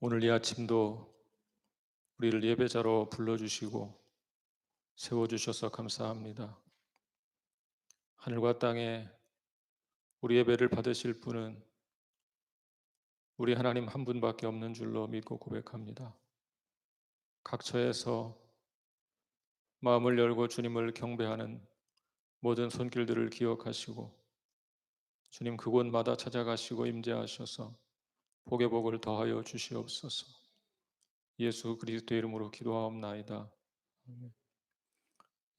오늘 이 아침도 우리를 예배자로 불러주시고 세워주셔서 감사합니다. 하늘과 땅에 우리 예배를 받으실 분은 우리 하나님 한 분밖에 없는 줄로 믿고 고백합니다. 각 처에서 마음을 열고 주님을 경배하는 모든 손길들을 기억하시고 주님 그곳마다 찾아가시고 임재하셔서 복의 복을 더하여 주시옵소서. 예수 그리스도의 이름으로 기도하옵나이다.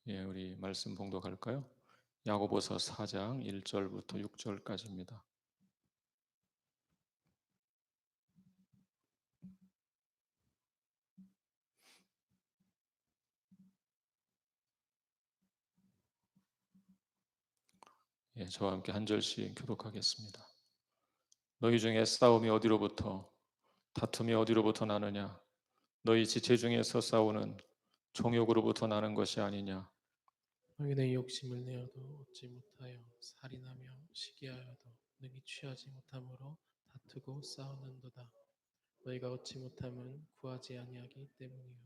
예, 우리 말씀 봉독할까요? 야고보서 4장 1절부터 6절까지입니다. 예, 저와 함께 한 절씩 교독하겠습니다. 너희 중에 싸움이 어디로부터 다툼이 어디로부터 나느냐? 너희 지체 중에서 싸우는 정욕으로부터 나는 것이 아니냐? 너희는 욕심을 내어도 얻지 못하여 살인하며 시기하여도 능히 취하지 못함으로 다투고 싸우는도다. 너희가 얻지 못함은 구하지 아니하기 때문이요.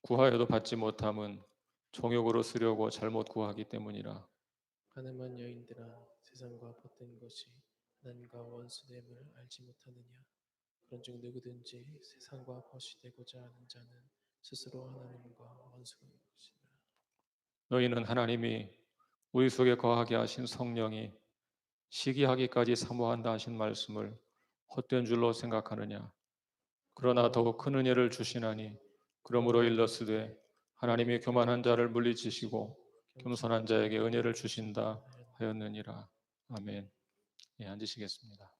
구하여도 받지 못함은 정욕으로 쓰려고 잘못 구하기 때문이라. 가늠한 여인들아, 세상과 벗된 것이 하나님과 원수됨을 알지 못하느냐? 그런즉 누구든지 세상과 벗이 되고자 하는 자는 스스로 하나님과 원수가 된 것이라. 너희는 하나님이 우리 속에 거하게 하신 성령이 시기하기까지 사모한다 하신 말씀을 헛된 줄로 생각하느냐? 그러나 더욱 큰 은혜를 주시나니 그러므로 일러스되 하나님이 교만한 자를 물리치시고 겸손한 자에게 은혜를 주신다 하였느니라. 아멘. 예, 앉으시겠습니다.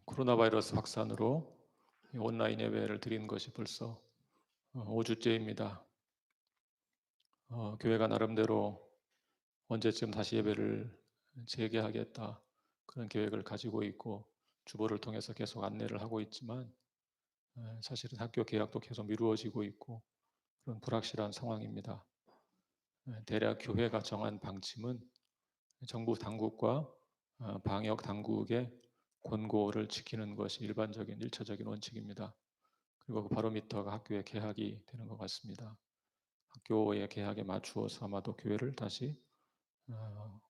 코로나 바이러스 확산으로 온라인 예배를 드리는 것이 벌써 5주째입니다. 교회가 나름대로 언제쯤 다시 예배를 재개하겠다 그런 계획을 가지고 있고 주보를 통해서 계속 안내를 하고 있지만 사실은 학교 개학도 계속 미루어지고 있고 그런 불확실한 상황입니다. 대략 교회가 정한 방침은 정부 당국과 방역 당국의 권고를 지키는 것이 일반적인 일차적인 원칙입니다. 그리고 그 바로미터가 학교의 개학이 되는 것 같습니다. 학교의 개학에 맞추어서 아마도 교회를 다시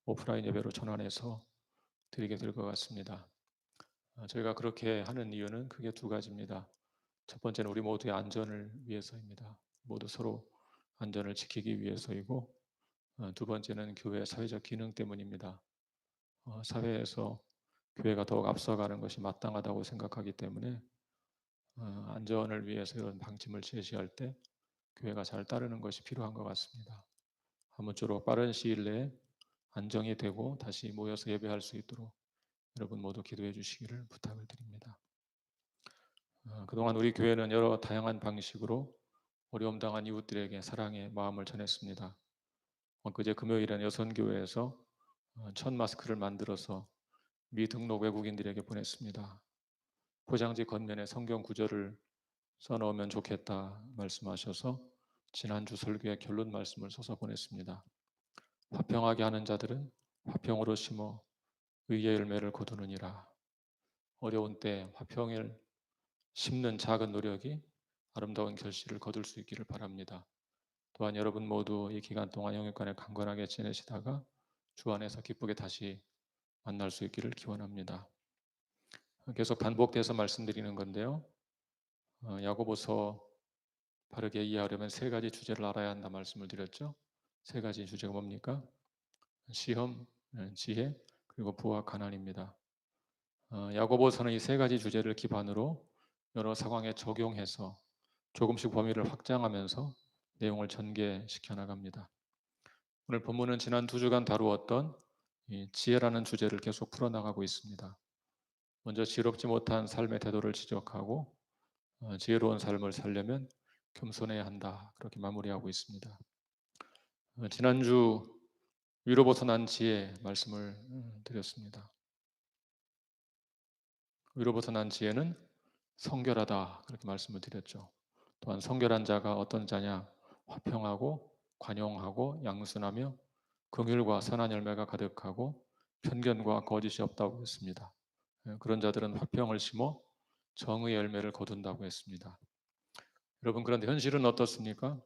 오프라인 예배로 전환해서 드리게 될 것 같습니다. 저희가 그렇게 하는 이유는 크게 두 가지입니다. 첫 번째는 우리 모두의 안전을 위해서입니다. 모두 서로 안전을 지키기 위해서이고 두 번째는 교회의 사회적 기능 때문입니다. 사회에서 교회가 더욱 앞서가는 것이 마땅하다고 생각하기 때문에 안전을 위해서 이런 방침을 제시할 때 교회가 잘 따르는 것이 필요한 것 같습니다. 아무쪼록 빠른 시일 내에 안정이 되고 다시 모여서 예배할 수 있도록 여러분 모두 기도해 주시기를 부탁을 드립니다. 그동안 우리 교회는 여러 다양한 방식으로 어려움 당한 이웃들에게 사랑의 마음을 전했습니다. 엊그제 금요일엔 여선교회에서 1000마스크를 만들어서 미등록 외국인들에게 보냈습니다. 포장지 겉면에 성경 구절을 써넣으면 좋겠다 말씀하셔서 지난주 설교의 결론 말씀을 써서 보냈습니다. 화평하게 하는 자들은 화평으로 심어 의의 열매를 거두느니라. 어려운 때 화평을 심는 작은 노력이 아름다운 결실을 거둘 수 있기를 바랍니다. 또한 여러분 모두 이 기간 동안 영육간에 강건하게 지내시다가 주 안에서 기쁘게 다시 만날 수 있기를 기원합니다. 계속 반복돼서 말씀드리는 건데요. 야고보서 바르게 이해하려면 세 가지 주제를 알아야 한다 말씀을 드렸죠. 세 가지 주제가 뭡니까? 시험, 지혜, 그리고 부와 가난입니다. 야고보서는 이 세 가지 주제를 기반으로 여러 상황에 적용해서 조금씩 범위를 확장하면서 내용을 전개시켜 나갑니다. 오늘 본문은 지난 2주간 다루었던 이 지혜라는 주제를 계속 풀어나가고 있습니다. 먼저 지혜롭지 못한 삶의 태도를 지적하고 지혜로운 삶을 살려면 겸손해야 한다. 그렇게 마무리하고 있습니다. 지난주 위로부터 난 지혜 말씀을 드렸습니다. 위로부터 난 지혜는 성결하다 그렇게 말씀을 드렸죠. 또한 성결한 자가 어떤 자냐? 화평하고 관용하고 양순하며 긍휼과 선한 열매가 가득하고 편견과 거짓이 없다고 했습니다. 그런 자들은 화평을 심어 정의 열매를 거둔다고 했습니다. 여러분, 그런데 현실은 어떻습니까?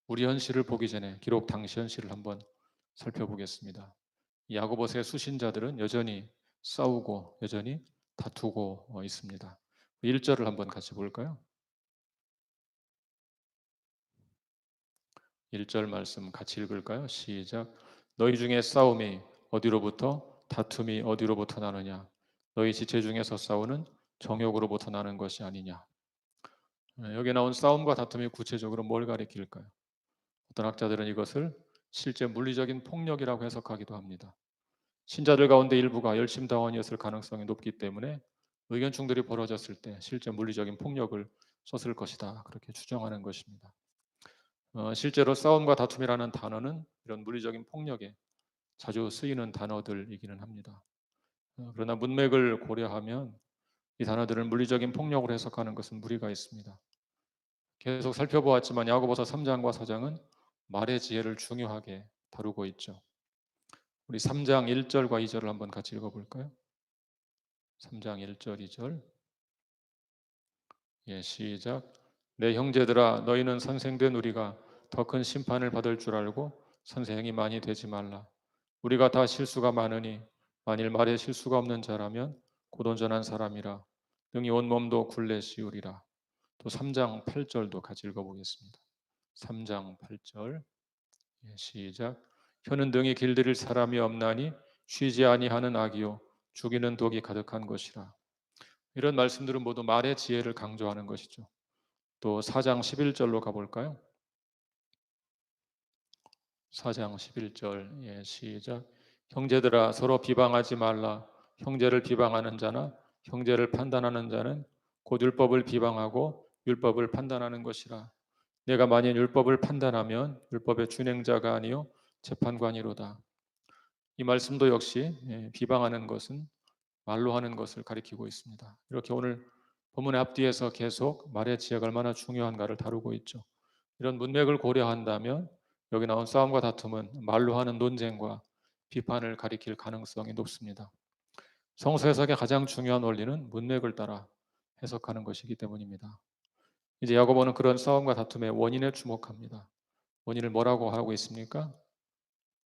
우리 현실을 보기 전에 기록 당시 현실을 한번 살펴보겠습니다. 야고보서의 수신자들은 여전히 싸우고 여전히 다투고 있습니다. 1절을 한번 같이 볼까요? 1절 말씀 같이 읽을까요? 시작. 너희 중에 싸움이 어디로부터 다툼이 어디로부터 나느냐? 너희 지체 중에서 싸우는 정욕으로부터 나는 것이 아니냐? 여기 나온 싸움과 다툼이 구체적으로 뭘 가리킬까요? 어떤 학자들은 이것을 실제 물리적인 폭력이라고 해석하기도 합니다. 신자들 가운데 일부가 열심당원이었을 가능성이 높기 때문에 의견 충돌이 벌어졌을 때 실제 물리적인 폭력을 썼을 것이다. 그렇게 추정하는 것입니다. 실제로 싸움과 다툼이라는 단어는 이런 물리적인 폭력에 자주 쓰이는 단어들이기는 합니다. 그러나 문맥을 고려하면 이 단어들을 물리적인 폭력으로 해석하는 것은 무리가 있습니다. 계속 살펴보았지만 야고보서 3장과 4장은 말의 지혜를 중요하게 다루고 있죠. 우리 3장 1절과 2절을 한번 같이 읽어볼까요? 3장 1절 2절. 시작. 내 형제들아 너희는 선생된 우리가 더 큰 심판을 받을 줄 알고 선생이 많이 되지 말라. 우리가 다 실수가 많으니 만일 말에 실수가 없는 자라면 곧 온전한 사람이라 능히 온 몸도 굴레 씌우리라. 또 3장 8절도 같이 읽어보겠습니다. 3장 8절. 시작. 혀는 등이 길들일 사람이 없나니 쉬지 아니하는 악이요 죽이는 독이 가득한 것이라. 이런 말씀들은 모두 말의 지혜를 강조하는 것이죠. 또 4장 11절로 가볼까요? 4장 11절. 시작. 형제들아 서로 비방하지 말라. 형제를 비방하는 자나 형제를 판단하는 자는 곧 율법을 비방하고 율법을 판단하는 것이라. 내가 만일 율법을 판단하면 율법의 준행자가 아니요 재판관이로다. 이 말씀도 역시 비방하는 것은 말로 하는 것을 가리키고 있습니다. 이렇게 오늘 본문의 앞뒤에서 계속 말의 지혜가 얼마나 중요한가를 다루고 있죠. 이런 문맥을 고려한다면 여기 나온 싸움과 다툼은 말로 하는 논쟁과 비판을 가리킬 가능성이 높습니다. 성서 해석의 가장 중요한 원리는 문맥을 따라 해석하는 것이기 때문입니다. 이제 야고보는 그런 싸움과 다툼의 원인에 주목합니다. 원인을 뭐라고 하고 있습니까?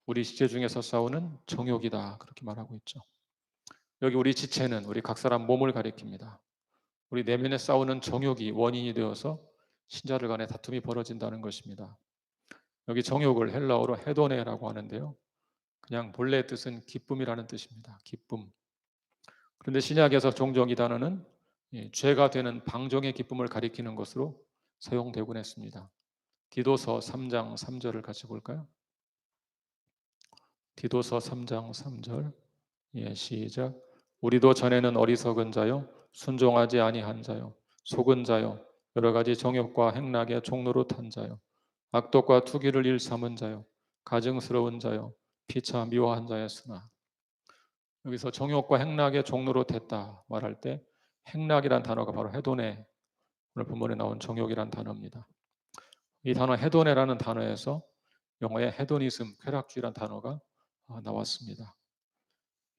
우리 지체 중에서 싸우는 정욕이다. 그렇게 말하고 있죠. 여기 우리 지체는 우리 각 사람 몸을 가리킵니다. 우리 내면에 싸우는 정욕이 원인이 되어서 신자들 간에 다툼이 벌어진다는 것입니다. 여기 정욕을 헬라어로 헤도네라고 하는데요. 그냥 본래 뜻은 기쁨이라는 뜻입니다. 기쁨. 그런데 신약에서 종종 이 단어는 죄가 되는 방종의 기쁨을 가리키는 것으로 사용되곤 했습니다. 디도서 3장 3절을 같이 볼까요? 디도서 3장 3절. 시작. 우리도 전에는 어리석은 자요 순종하지 아니한 자요 속은 자요 여러 가지 정욕과 행락의 종로로 탄 자요 악독과 투기를 일삼은 자요 가증스러운 자요 피차 미워한 자였으나. 여기서 정욕과 행락의 종로로 됐다 말할 때 행락이란 단어가 바로 헤도네, 오늘 본문에 나온 정욕이란 단어입니다. 이 단어 헤도네라는 단어에서 영어의 헤도니즘, 쾌락주의란 단어가 나왔습니다.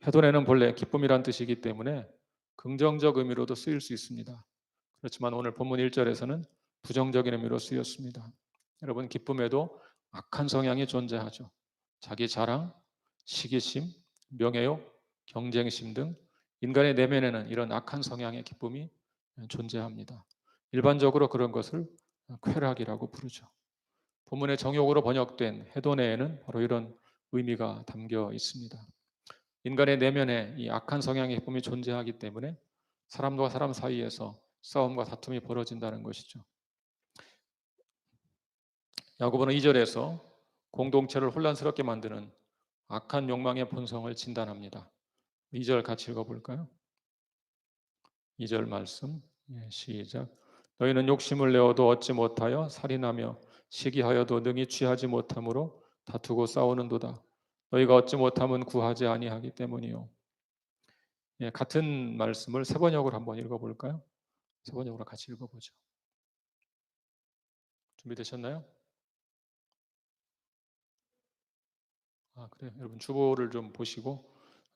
헤도네는 본래 기쁨이란 뜻이기 때문에 긍정적 의미로도 쓰일 수 있습니다. 그렇지만 오늘 본문 1절에서는 부정적인 의미로 쓰였습니다. 여러분, 기쁨에도 악한 성향이 존재하죠. 자기 자랑, 시기심, 명예욕, 경쟁심 등 인간의 내면에는 이런 악한 성향의 기쁨이 존재합니다. 일반적으로 그런 것을 쾌락이라고 부르죠. 본문의 정욕으로 번역된 헤도네에는 바로 이런 의미가 담겨 있습니다. 인간의 내면에 이 악한 성향의 기쁨이 존재하기 때문에 사람과 사람 사이에서 싸움과 다툼이 벌어진다는 것이죠. 야고보는 2절에서 공동체를 혼란스럽게 만드는 악한 욕망의 본성을 진단합니다. 2절 같이 읽어볼까요? 2절 말씀. 시작. 너희는 욕심을 내어도 얻지 못하여 살인하며 시기하여도 능히 취하지 못함으로 다투고 싸우는도다. 너희가 얻지 못함은 구하지 아니하기 때문이요. 같은 말씀을 세 번역으로 한번 읽어볼까요? 세 번역으로 같이 읽어보죠. 준비되셨나요? 그래요. 여러분 주보를 좀 보시고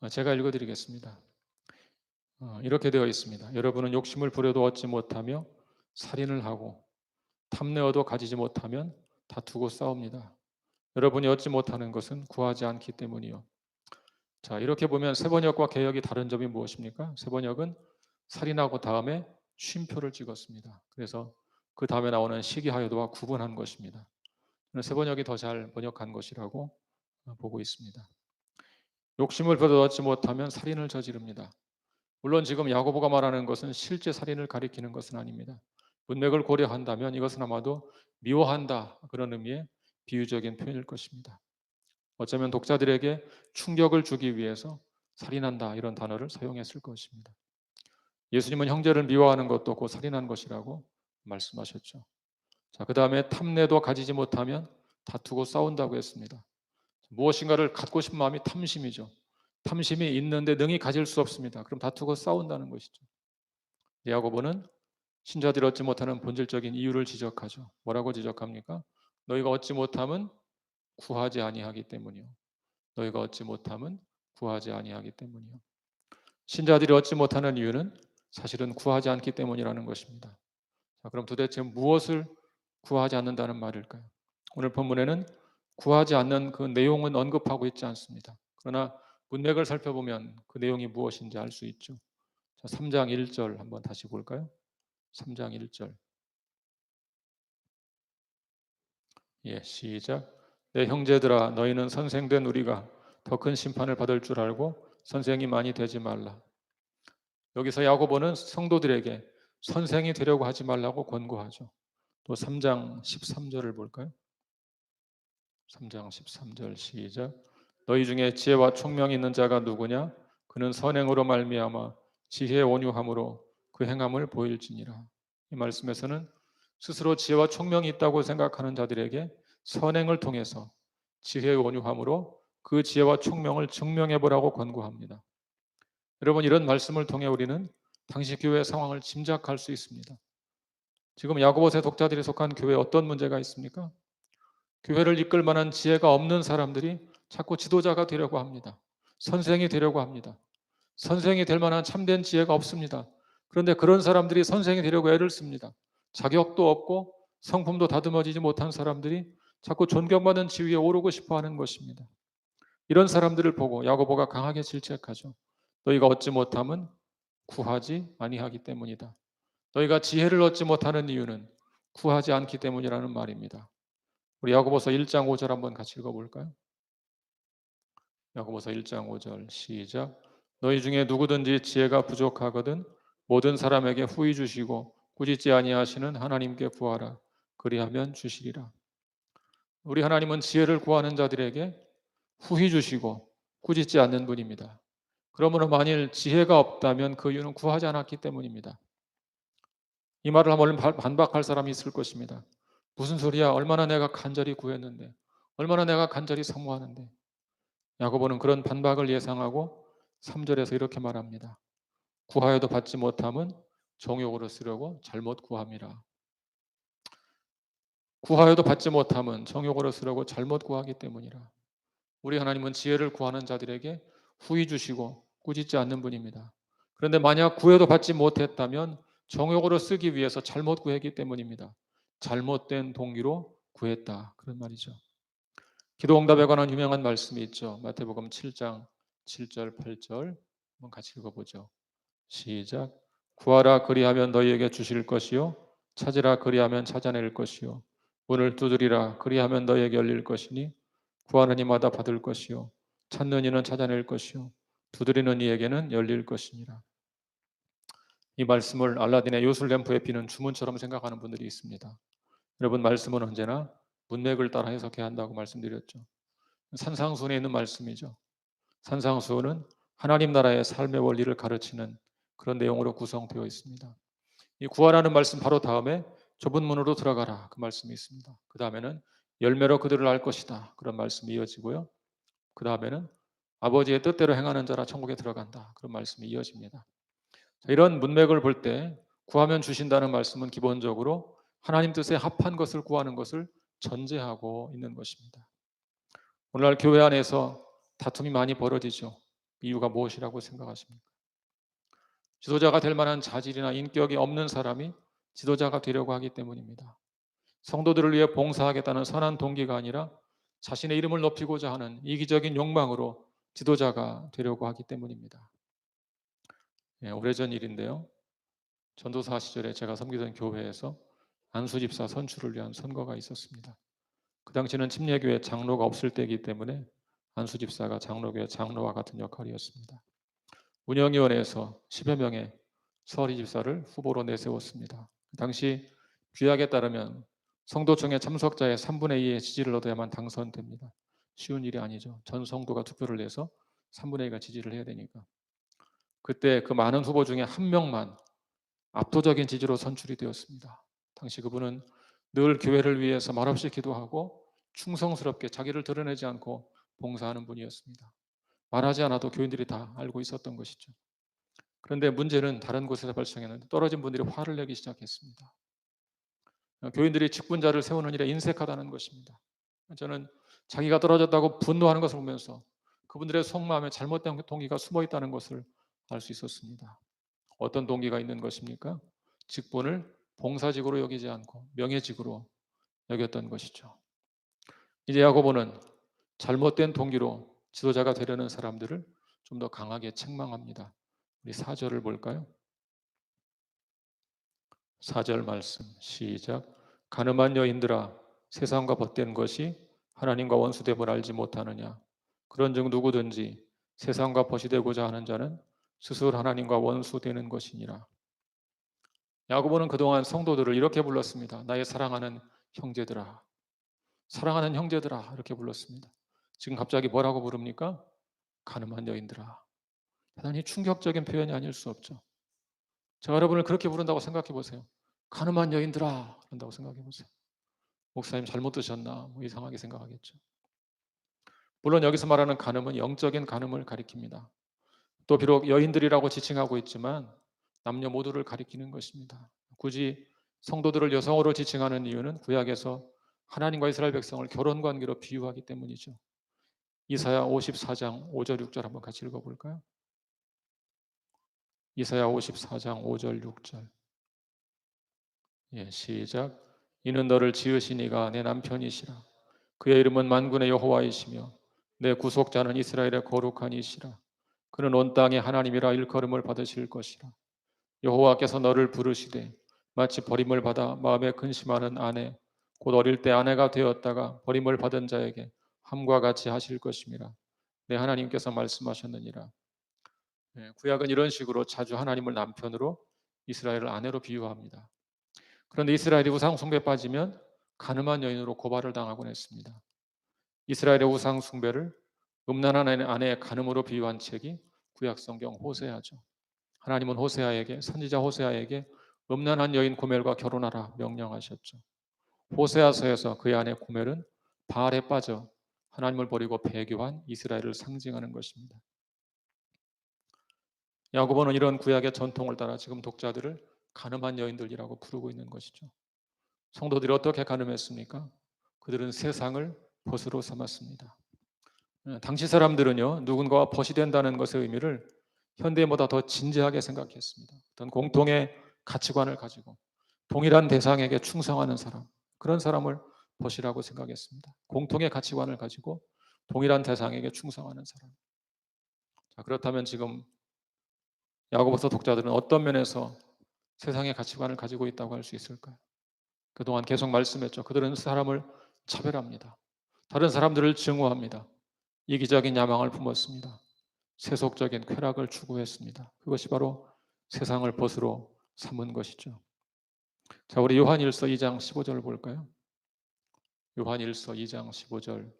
제가 읽어드리겠습니다. 이렇게 되어 있습니다. 여러분은 욕심을 부려도 얻지 못하며 살인을 하고 탐내어도 가지지 못하면 다투고 싸웁니다. 여러분이 얻지 못하는 것은 구하지 않기 때문이요. 자, 이렇게 보면 세번역과 개역이 다른 점이 무엇입니까? 세번역은 살인하고 다음에 쉼표를 찍었습니다. 그래서 그 다음에 나오는 시기하여도와 구분한 것입니다. 저는 세번역이 더 잘 번역한 것이라고 보고 있습니다. 욕심을 부려도 얻지 못하면 살인을 저지릅니다. 물론 지금 야고보가 말하는 것은 실제 살인을 가리키는 것은 아닙니다. 문맥을 고려한다면 이것은 아마도 미워한다 그런 의미의 비유적인 표현일 것입니다. 어쩌면 독자들에게 충격을 주기 위해서 살인한다 이런 단어를 사용했을 것입니다. 예수님은 형제를 미워하는 것도 곧 살인한 것이라고 말씀하셨죠. 자, 그 다음에 탐내도 가지지 못하면 다투고 싸운다고 했습니다. 무엇인가를 갖고 싶은 마음이 탐심이죠. 탐심이 있는데 능히 가질 수 없습니다. 그럼 다투고 싸운다는 것이죠. 야고보는 신자들이 얻지 못하는 본질적인 이유를 지적하죠. 뭐라고 지적합니까? 너희가 얻지 못함은 구하지 아니하기 때문이요. 너희가 얻지 못함은 구하지 아니하기 때문이요. 신자들이 얻지 못하는 이유는 사실은 구하지 않기 때문이라는 것입니다. 자, 그럼 도대체 무엇을 구하지 않는다는 말일까요? 오늘 본문에는 구하지 않는 그 내용은 언급하고 있지 않습니다. 그러나 문맥을 살펴보면 그 내용이 무엇인지 알 수 있죠. 자, 3장 1절 한번 다시 볼까요? 3장 1절. 예, 시작. 내 형제들아 너희는 선생된 우리가 더 큰 심판을 받을 줄 알고 선생이 많이 되지 말라. 여기서 야고보는 성도들에게 선생이 되려고 하지 말라고 권고하죠. 또 3장 13절을 볼까요? 3장 13절 시작. 너희 중에 지혜와 총명이 있는 자가 누구냐? 그는 선행으로 말미암아 지혜의 온유함으로 그 행함을 보일지니라. 이 말씀에서는 스스로 지혜와 총명이 있다고 생각하는 자들에게 선행을 통해서 지혜의 온유함으로 그 지혜와 총명을 증명해 보라고 권고합니다. 여러분, 이런 말씀을 통해 우리는 당시 교회의 상황을 짐작할 수 있습니다. 지금 야고보서의 독자들이 속한 교회에 어떤 문제가 있습니까? 교회를 이끌 만한 지혜가 없는 사람들이 자꾸 지도자가 되려고 합니다. 선생이 되려고 합니다. 선생이 될 만한 참된 지혜가 없습니다. 그런데 그런 사람들이 선생이 되려고 애를 씁니다. 자격도 없고 성품도 다듬어지지 못한 사람들이 자꾸 존경받는 지위에 오르고 싶어 하는 것입니다. 이런 사람들을 보고 야고보가 강하게 질책하죠. 너희가 얻지 못함은 구하지 아니하기 때문이다. 너희가 지혜를 얻지 못하는 이유는 구하지 않기 때문이라는 말입니다. 우리 야고보서 1장 5절 한번 같이 읽어볼까요? 야고보서 1장 5절 시작. 너희 중에 누구든지 지혜가 부족하거든 모든 사람에게 후히 주시고 꾸짖지 아니하시는 하나님께 구하라. 그리하면 주시리라. 우리 하나님은 지혜를 구하는 자들에게 후히 주시고 꾸짖지 않는 분입니다. 그러므로 만일 지혜가 없다면 그 이유는 구하지 않았기 때문입니다. 이 말을 한번 반박할 사람이 있을 것입니다. 무슨 소리야? 얼마나 내가 간절히 구했는데, 얼마나 내가 간절히 사모하는데. 야고보는 그런 반박을 예상하고 3절에서 이렇게 말합니다. 구하여도 받지 못함은 정욕으로 쓰려고 잘못 구함이라. 구하여도 받지 못함은 정욕으로 쓰려고 잘못 구하기 때문이라. 우리 하나님은 지혜를 구하는 자들에게 후히 주시고 꾸짖지 않는 분입니다. 그런데 만약 구해도 받지 못했다면 정욕으로 쓰기 위해서 잘못 구했기 때문입니다. 잘못된 동기로 구했다. 그런 말이죠. 기도응답에 관한 유명한 말씀이 있죠. 마태복음 7장 7절 8절 한번 같이 읽어보죠. 시작. 구하라 그리하면 너희에게 주실 것이요 찾으라 그리하면 찾아낼 것이요 문을 두드리라 그리하면 너희에게 열릴 것이니 구하는 이마다 받을 것이요 찾는 이는 찾아낼 것이요 두드리는 이에게는 열릴 것이니라. 이 말씀을 알라딘의 요술램프에 비는 주문처럼 생각하는 분들이 있습니다. 여러분, 말씀은 언제나 문맥을 따라 해석해야 한다고 말씀드렸죠. 산상수훈에 있는 말씀이죠. 산상수훈은 하나님 나라의 삶의 원리를 가르치는 그런 내용으로 구성되어 있습니다. 이 구하라는 말씀 바로 다음에 좁은 문으로 들어가라 그 말씀이 있습니다. 그 다음에는 열매로 그들을 알 것이다 그런 말씀이 이어지고요. 그 다음에는 아버지의 뜻대로 행하는 자라 천국에 들어간다 그런 말씀이 이어집니다. 자, 이런 문맥을 볼 때 구하면 주신다는 말씀은 기본적으로 하나님 뜻에 합한 것을 구하는 것을 전제하고 있는 것입니다. 오늘날 교회 안에서 다툼이 많이 벌어지죠. 이유가 무엇이라고 생각하십니까? 지도자가 될 만한 자질이나 인격이 없는 사람이 지도자가 되려고 하기 때문입니다. 성도들을 위해 봉사하겠다는 선한 동기가 아니라 자신의 이름을 높이고자 하는 이기적인 욕망으로 지도자가 되려고 하기 때문입니다. 예, 오래전 일인데요. 전도사 시절에 제가 섬기던 교회에서 안수집사 선출을 위한 선거가 있었습니다. 그 당시는 침례교회 장로가 없을 때이기 때문에 안수집사가 장로교회 장로와 같은 역할이었습니다. 운영위원회에서 10여 명의 서리 집사를 후보로 내세웠습니다. 당시 규약에 따르면 성도총회 참석자의 3분의 2의 지지를 얻어야만 당선됩니다. 쉬운 일이 아니죠. 전 성도가 투표를 내서 3분의 2가 지지를 해야 되니까. 그때 그 많은 후보 중에 한 명만 압도적인 지지로 선출이 되었습니다. 당시 그분은 늘 교회를 위해서 말없이 기도하고 충성스럽게 자기를 드러내지 않고 봉사하는 분이었습니다. 말하지 않아도 교인들이 다 알고 있었던 것이죠. 그런데 문제는 다른 곳에서 발생했는데 떨어진 분들이 화를 내기 시작했습니다. 교인들이 직분자를 세우는 일에 인색하다는 것입니다. 저는 자기가 떨어졌다고 분노하는 것을 보면서 그분들의 속마음에 잘못된 동기가 숨어 있다는 것을 알 수 있었습니다. 어떤 동기가 있는 것입니까? 직분을 봉사직으로 여기지 않고 명예직으로 여겼던 것이죠. 이제 야고보는 잘못된 동기로 지도자가 되려는 사람들을 좀 더 강하게 책망합니다. 우리 4절을 볼까요? 4절 말씀 시작. 가늠한 여인들아 세상과 벗된 것이 하나님과 원수됨을 알지 못하느냐. 그런즉 누구든지 세상과 벗이 되고자 하는 자는 스스로 하나님과 원수되는 것이니라. 야고보는 그동안 성도들을 이렇게 불렀습니다. 나의 사랑하는 형제들아. 사랑하는 형제들아 이렇게 불렀습니다. 지금 갑자기 뭐라고 부릅니까? 가늠한 여인들아. 대단히 충격적인 표현이 아닐 수 없죠. 제가 여러분을 그렇게 부른다고 생각해 보세요. 가늠한 여인들아 그런다고 생각해 보세요. 목사님 잘못 드셨나? 뭐 이상하게 생각하겠죠. 물론 여기서 말하는 간음은 영적인 간음을 가리킵니다. 또 비록 여인들이라고 지칭하고 있지만 남녀 모두를 가리키는 것입니다. 굳이 성도들을 여성으로 지칭하는 이유는 구약에서 하나님과 이스라엘 백성을 결혼 관계로 비유하기 때문이죠. 이사야 54장 5절 6절 한번 같이 읽어볼까요? 이사야 54장 5절 6절. 예, 시작. 이는 너를 지으신 이가 내 남편이시라. 그의 이름은 만군의 여호와이시며 내 구속자는 이스라엘의 거룩한 이시라. 그는 온 땅의 하나님이라 일컬음을 받으실 것이라. 여호와께서 너를 부르시되 마치 버림을 받아 마음에 근심하는 아내 곧 어릴 때 아내가 되었다가 버림을 받은 자에게 함과 같이 하실 것임이라. 내 하나님께서 말씀하셨느니라. 예, 구약은 이런 식으로 자주 하나님을 남편으로 이스라엘을 아내로 비유합니다. 그런데 이스라엘이 우상 숭배에 빠지면 가늠한 여인으로 고발을 당하곤 했습니다. 이스라엘의 우상 숭배를 음란한 아내의 간음으로 비유한 책이 구약 성경 호세아죠. 하나님은 호세아에게 선지자 호세아에게 음란한 여인 고멜과 결혼하라 명령하셨죠. 호세아서에서 그의 아내 고멜은 바알에 빠져 하나님을 버리고 배교한 이스라엘을 상징하는 것입니다. 야고보는 이런 구약의 전통을 따라 지금 독자들을 간음한 여인들이라고 부르고 있는 것이죠. 성도들이 어떻게 간음했습니까? 그들은 세상을 벗으로 삼았습니다. 당시 사람들은요, 누군가와 벗이 된다는 것의 의미를 현대보다 더 진지하게 생각했습니다. 어떤 공통의 가치관을 가지고 동일한 대상에게 충성하는 사람, 그런 사람을 벗이라고 생각했습니다. 공통의 가치관을 가지고 동일한 대상에게 충성하는 사람. 자, 그렇다면 지금 야고보서 독자들은 어떤 면에서 세상의 가치관을 가지고 있다고 할 수 있을까요? 그동안 계속 말씀했죠. 그들은 사람을 차별합니다. 다른 사람들을 증오합니다. 이기적인 야망을 품었습니다. 세속적인 쾌락을 추구했습니다. 그것이 바로 세상을 벗으로 삼은 것이죠. 자, 우리 요한일서 2장 15절 볼까요? 요한일서 2장 15절.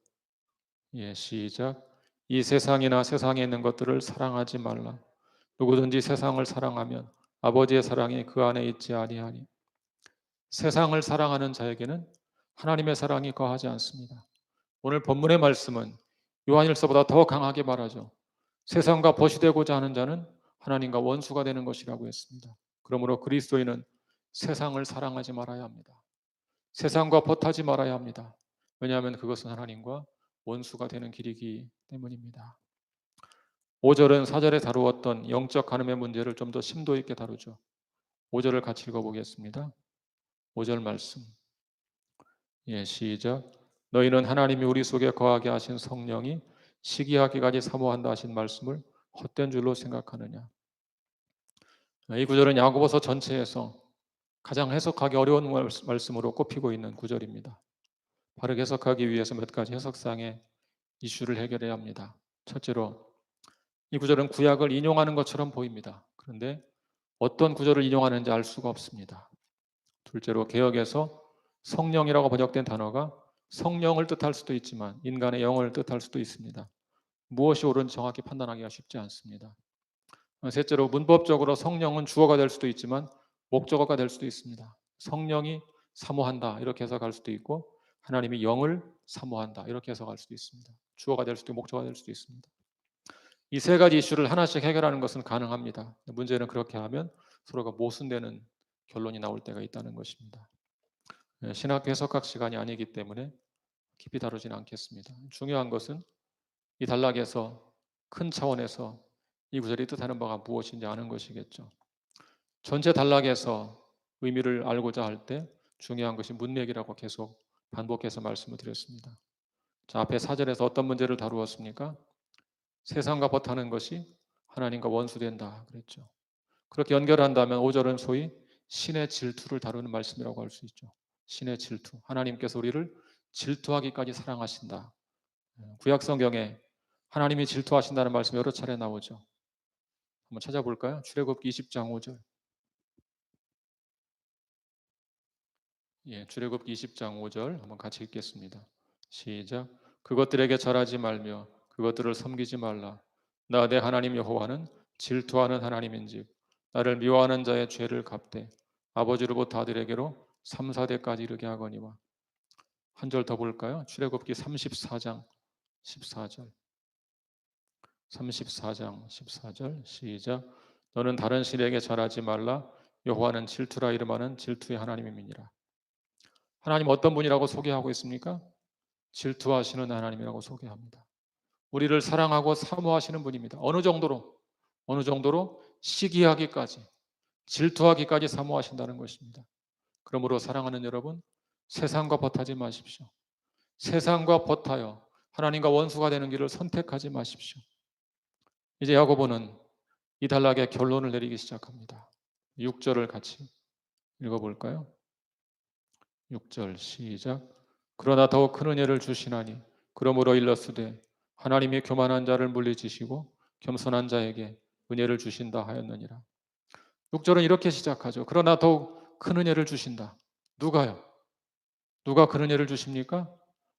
예, 시작. 이 세상이나 세상에 있는 것들을 사랑하지 말라. 누구든지 세상을 사랑하면 아버지의 사랑이 그 안에 있지 아니하니. 세상을 사랑하는 자에게는 하나님의 사랑이 거하지 않습니다. 오늘 본문의 말씀은 요한일서보다 더 강하게 말하죠. 세상과 벗이 되고자 하는 자는 하나님과 원수가 되는 것이라고 했습니다. 그러므로 그리스도인은 세상을 사랑하지 말아야 합니다. 세상과 벗하지 말아야 합니다. 왜냐하면 그것은 하나님과 원수가 되는 길이기 때문입니다. 5절은 4절에 다루었던 영적 간음의 문제를 좀 더 심도 있게 다루죠. 5절을 같이 읽어보겠습니다. 5절 말씀. 예, 시작. 너희는 하나님이 우리 속에 거하게 하신 성령이 시기하기까지 사모한다 하신 말씀을 헛된 줄로 생각하느냐. 이 구절은 야고보서 전체에서 가장 해석하기 어려운 말씀으로 꼽히고 있는 구절입니다. 바르게 해석하기 위해서 몇 가지 해석상의 이슈를 해결해야 합니다. 첫째로 이 구절은 구약을 인용하는 것처럼 보입니다. 그런데 어떤 구절을 인용하는지 알 수가 없습니다. 둘째로 개역에서 성령이라고 번역된 단어가 성령을 뜻할 수도 있지만 인간의 영을 뜻할 수도 있습니다. 무엇이 옳은지 정확히 판단하기가 쉽지 않습니다. 셋째로 문법적으로 성령은 주어가 될 수도 있지만 목적어가 될 수도 있습니다. 성령이 사모한다 이렇게 해석할 수도 있고 하나님이 영을 사모한다 이렇게 해석할 수도 있습니다. 주어가 될 수도 있고 목적어가 될 수도 있습니다. 이 세 가지 이슈를 하나씩 해결하는 것은 가능합니다. 문제는 그렇게 하면 서로가 모순되는 결론이 나올 때가 있다는 것입니다. 신학 해석학 시간이 아니기 때문에 깊이 다루지는 않겠습니다. 중요한 것은 이 단락에서 큰 차원에서 이 구절이 뜻하는 바가 무엇인지 아는 것이겠죠. 전체 단락에서 의미를 알고자 할 때 중요한 것이 문맥이라고 계속 반복해서 말씀을 드렸습니다. 자, 앞에 4절에서 어떤 문제를 다루었습니까? 세상과 벗하는 것이 하나님과 원수된다 그랬죠. 그렇게 연결한다면 5절은 소위 신의 질투를 다루는 말씀이라고 할 수 있죠. 신의 질투. 하나님께서 우리를 질투하기까지 사랑하신다. 구약 성경에 하나님이 질투하신다는 말씀 여러 차례 나오죠. 한번 찾아볼까요? 출애굽기 20장 5절. 예, 출애굽기 20장 5절 한번 같이 읽겠습니다. 시작. 그것들에게 절하지 말며 그것들을 섬기지 말라. 나 내 하나님 여호와는 질투하는 하나님인즉 나를 미워하는 자의 죄를 갚되 아버지로부터 아들에게로 3, 4대까지 이르게 하거니와. 한 절 더 볼까요? 출애굽기 34장 14절. 34장 14절 시작. 너는 다른 신에게 절하지 말라. 여호와는 질투라 이름하는 질투의 하나님임이니라. 하나님 어떤 분이라고 소개하고 있습니까? 질투하시는 하나님이라고 소개합니다. 우리를 사랑하고 사모하시는 분입니다. 어느 정도로? 어느 정도로? 시기하기까지, 질투하기까지 사모하신다는 것입니다. 그러므로 사랑하는 여러분, 세상과 벗하지 마십시오. 세상과 벗하여 하나님과 원수가 되는 길을 선택하지 마십시오. 이제 야고보는 이 단락의 결론을 내리기 시작합니다. 6절을 같이 읽어볼까요? 6절 시작. 그러나 더욱 큰 은혜를 주시나니 그러므로 일렀으되 하나님이 교만한 자를 물리치시고 겸손한 자에게 은혜를 주신다 하였느니라. 6절은 이렇게 시작하죠. 그러나 더욱 큰 은혜를 주신다. 누가요? 누가 큰 은혜를 주십니까?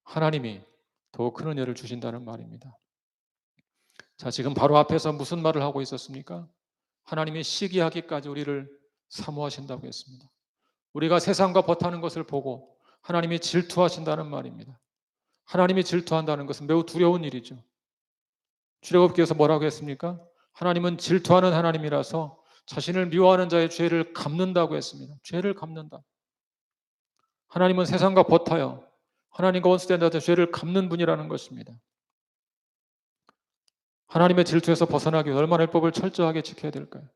하나님이 더욱 큰 은혜를 주신다는 말입니다. 자, 지금 바로 앞에서 무슨 말을 하고 있었습니까? 하나님이 시기하기까지 우리를 사모하신다고 했습니다. 우리가 세상과 벗하는 것을 보고 하나님이 질투하신다는 말입니다. 하나님이 질투한다는 것은 매우 두려운 일이죠. 출애굽기에서 뭐라고 했습니까? 하나님은 질투하는 하나님이라서 자신을 미워하는 자의 죄를 갚는다고 했습니다. 죄를 갚는다. 하나님은 세상과 벗하여 하나님과 원수된 자의 죄를 갚는 분이라는 것입니다. 하나님의 질투에서 벗어나기 위해 얼마나 율법을 철저하게 지켜야 될까요?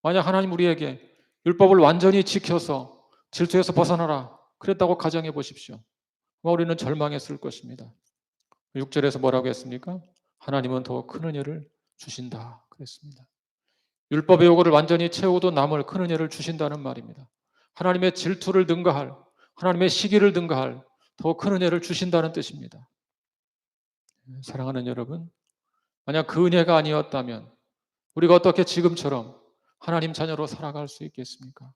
만약 하나님 우리에게 율법을 완전히 지켜서 질투에서 벗어나라 그랬다고 가정해 보십시오. 우리는 절망했을 것입니다. 6절에서 뭐라고 했습니까? 하나님은 더 큰 은혜를 주신다 그랬습니다. 율법의 요구를 완전히 채우도 남을 큰 은혜를 주신다는 말입니다. 하나님의 질투를 능가할, 하나님의 시기를 능가할 더 큰 은혜를 주신다는 뜻입니다. 사랑하는 여러분, 만약 그 은혜가 아니었다면 우리가 어떻게 지금처럼 하나님 자녀로 살아갈 수 있겠습니까?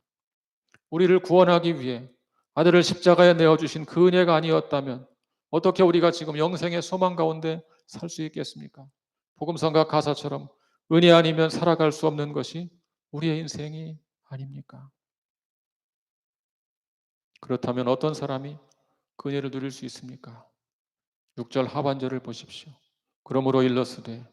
우리를 구원하기 위해 아들을 십자가에 내어주신 그 은혜가 아니었다면 어떻게 우리가 지금 영생의 소망 가운데 살 수 있겠습니까? 복음성가 가사처럼 은혜 아니면 살아갈 수 없는 것이 우리의 인생이 아닙니까? 그렇다면 어떤 사람이 그 은혜를 누릴 수 있습니까? 6절 하반절을 보십시오. 그러므로 일렀으되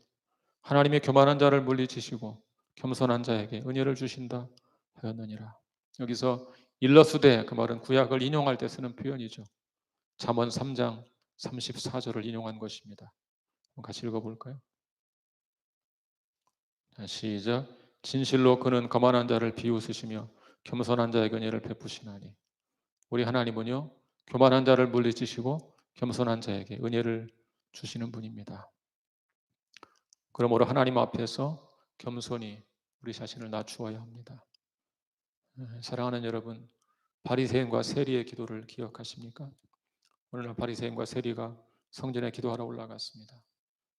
하나님의 교만한 자를 물리치시고 겸손한 자에게 은혜를 주신다 하였느니라. 여기서 일러스되 그 말은 구약을 인용할 때 쓰는 표현이죠. 잠언 3장 34절을 인용한 것입니다. 같이 읽어볼까요? 시작. 진실로 그는 거만한 자를 비웃으시며 겸손한 자에게 은혜를 베푸시나니. 우리 하나님은요, 교만한 자를 물리치시고 겸손한 자에게 은혜를 주시는 분입니다. 그러므로 하나님 앞에서 겸손히 우리 자신을 낮추어야 합니다. 사랑하는 여러분, 바리새인과 세리의 기도를 기억하십니까? 오늘날 바리새인과 세리가 성전에 기도하러 올라갔습니다.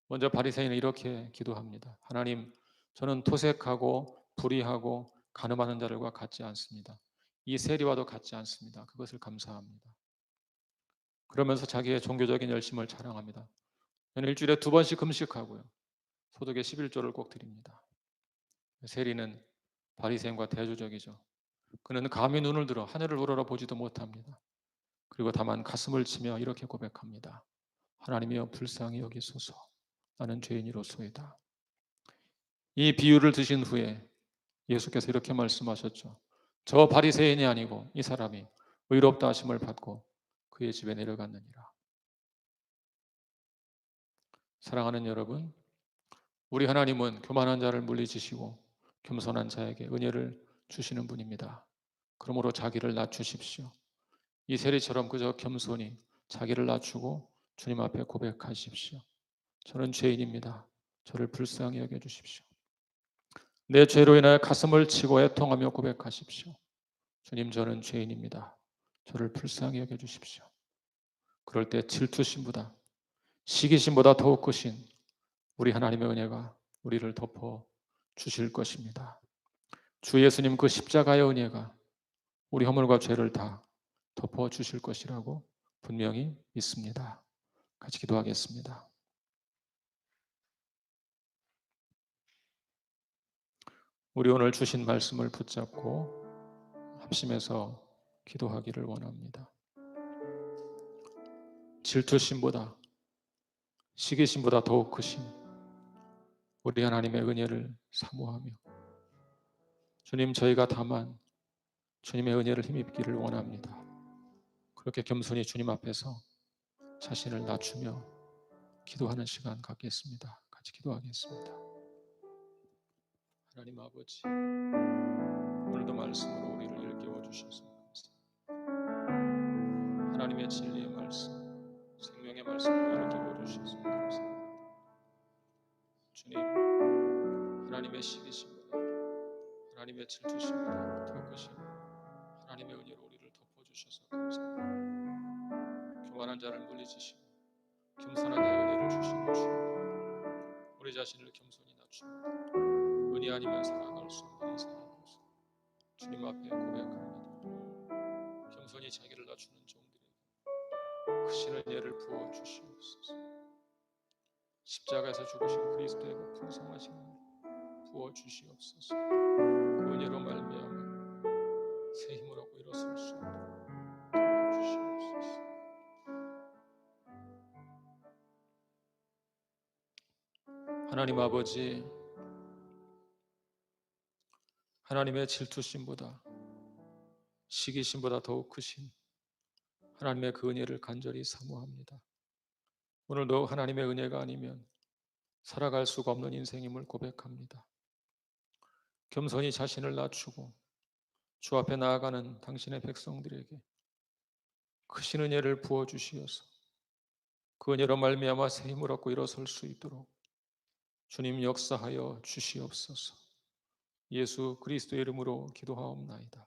먼저 바리새인은 이렇게 기도합니다. 하나님, 저는 토색하고 불의하고 간음하는 자들과 같지 않습니다. 이 세리와도 같지 않습니다. 그것을 감사합니다. 그러면서 자기의 종교적인 열심을 자랑합니다. 저는 일주일에 2번씩 금식하고요. 소득의 11조를 꼭 드립니다. 세리는 바리새인과 대조적이죠. 그는 감히 눈을 들어 하늘을 우러러 보지도 못합니다. 그리고 다만 가슴을 치며 이렇게 고백합니다. 하나님이여 불쌍히 여기소서. 나는 죄인이로소이다. 이 비유를 드신 후에 예수께서 이렇게 말씀하셨죠. 저 바리새인이 아니고 이 사람이 의롭다 하심을 받고 그의 집에 내려갔느니라. 사랑하는 여러분, 우리 하나님은 교만한 자를 물리치시고 겸손한 자에게 은혜를 주시는 분입니다. 그러므로 자기를 낮추십시오. 이 세리처럼 그저 겸손히 자기를 낮추고 주님 앞에 고백하십시오. 저는 죄인입니다. 저를 불쌍히 여겨주십시오. 내 죄로 인하여 가슴을 치고 애통하며 고백하십시오. 주님, 저는 죄인입니다. 저를 불쌍히 여겨주십시오. 그럴 때 질투심보다 시기심보다 더욱 크신 우리 하나님의 은혜가 우리를 덮어 주실 것입니다. 주 예수님 그 십자가의 은혜가 우리 허물과 죄를 다 덮어 주실 것이라고 분명히 믿습니다. 같이 기도하겠습니다. 우리 오늘 주신 말씀을 붙잡고 합심해서 기도하기를 원합니다. 질투심보다 시기심보다 더욱 크신 우리 하나님의 은혜를 사모하며 주님, 저희가 다만 주님의 은혜를 힘입기를 원합니다. 그렇게 겸손히 주님 앞에서 자신을 낮추며 기도하는 시간 갖겠습니다. 같이 기도하겠습니다. 하나님 아버지, 오늘도 말씀으로 우리를 일깨워 주셔서 감사합니다. 하나님의 진리의 말씀, 생명의 말씀으로 일깨워 주셔서 감사합니다. 주님, 하나님의 시기심보다 하나님의 질투심보다 더 크신 하나님의 은혜로 우리를 덮어주셔서 감사합니다. 교만한 자를 물리치시고 겸손한 자의 은혜를 주시는 주, 우리 자신을 겸손히 낮춥니다. 은혜 아니면 살아갈 수 없는 인생이옵소서. 주님 앞에 고백합니다. 겸손히 자기를 낮추는 종들에게 크신 은혜를 부어 주시옵소서. 십자가에서 죽으신 그리스도의 그 풍성하신 은혜 부어 주시옵소서. 그 은혜로 말미암아 새 힘을 얻고 일어설 수 있도록 도와주시옵소서. 하나님 아버지, 하나님의 질투심보다 시기심보다 더욱 크신 하나님의 그 은혜를 간절히 사모합니다. 오늘도 하나님의 은혜가 아니면 살아갈 수가 없는 인생임을 고백합니다. 겸손히 자신을 낮추고 주 앞에 나아가는 당신의 백성들에게 크신 은혜를 부어주시어서 그 은혜로 말미암아 새 힘을 얻고 일어설 수 있도록 주님 역사하여 주시옵소서. 예수 그리스도의 이름으로 기도하옵나이다.